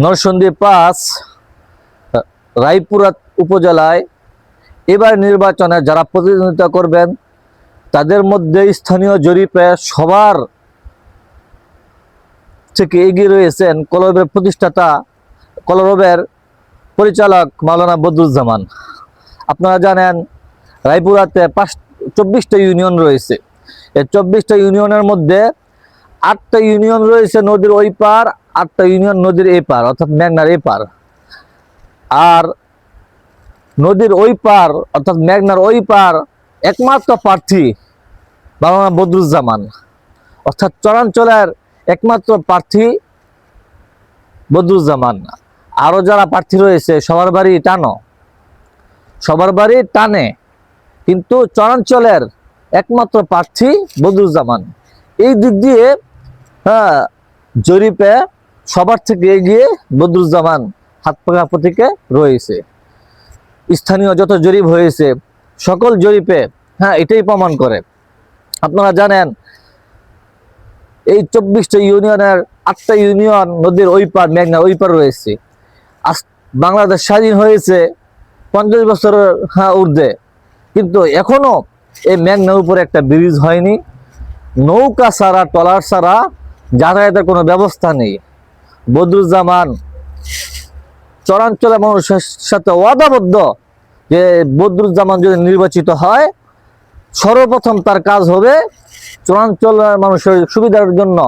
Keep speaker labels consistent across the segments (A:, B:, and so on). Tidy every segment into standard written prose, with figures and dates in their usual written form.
A: নরসিংদী ৫ রায়পুরা উপজেলায় এবার নির্বাচনে যারা প্রতিদ্বন্দ্বিতা করবেন তাদের মধ্যে স্থানীয় জরিপে সবার থেকে এগিয়ে রয়েছেন কলরবের প্রতিষ্ঠাতা, কলরবের পরিচালক মাওলানা বদরুজ্জামান। আপনারা জানেন রায়পুরাতে 24টা ইউনিয়ন রয়েছে। এই 24টা ইউনিয়নের মধ্যে 8টা ইউনিয়ন রয়েছে নদীর ওই পার, 8টা ইউনিয়ন নদীর এই পার অর্থাৎ মেঘনার এই পার। আর নদীর ওই পার অর্থাৎ মেঘনার ওই পার একমাত্র প্রার্থী মাওলানা বদরুজ্জামান, অর্থাৎ চরাঞ্চলের একমাত্র প্রার্থী বদরুজ্জামান। আরো যারা প্রার্থী রয়েছে সবার বাড়ি টানে, কিন্তু চরাঞ্চলের একমাত্র প্রার্থী বদরুজ্জামান। এই দিক দিয়ে জরিপে সবার থেকে এগিয়ে বদরুজ্জামান হাত পাকা প্রতীকে রয়েছে। স্থানীয় যত জরিপ হয়েছে সকল জরিপে এটাই প্রমাণ করে। আপনারা জানেন এই 24টা ইউনিয়নের 8টা ইউনিয়ন নদীর ওই পার, মেঘনা ওই পার রয়েছে। বাংলাদেশ স্বাধীন হয়েছে 50 বছরের ঊর্ধ্বে, কিন্তু এখনো এই মেঘনার উপরে একটা ব্রিজ হয়নি। নৌকা ছাড়া, ট্রলার ছাড়া যাতায়াতের কোনো ব্যবস্থা নেই। বদরুজ্জামান চরাঞ্চলের মানুষের সাথে ওয়াদাবদ্ধ যে বদরুজ্জামান যদি নির্বাচিত হয় সর্বপ্রথম তার কাজ হবে চরাঞ্চলের মানুষের সুবিধার জন্য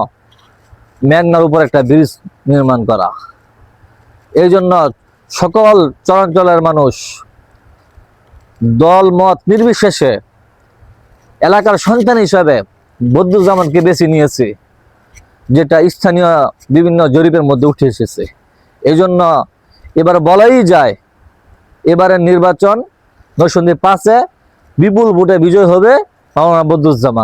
A: মেঘনার উপর একটা ব্রিজ নির্মাণ করা। এই জন্য সকল চরাঞ্চলের মানুষ দল মত নির্বিশেষে এলাকার সন্তান হিসাবে বদরুজ্জামানকে বেছে নিয়েছে, যেটা স্থানীয় বিভিন্ন জরিপের মধ্যে উঠে এসেছে। এই জন্য এবার বলাই যায় এবারের নির্বাচন নরসিংদী ৫-এ বিপুল ভোটে বিজয় হবে মাওলানা বদরুজ্জামান।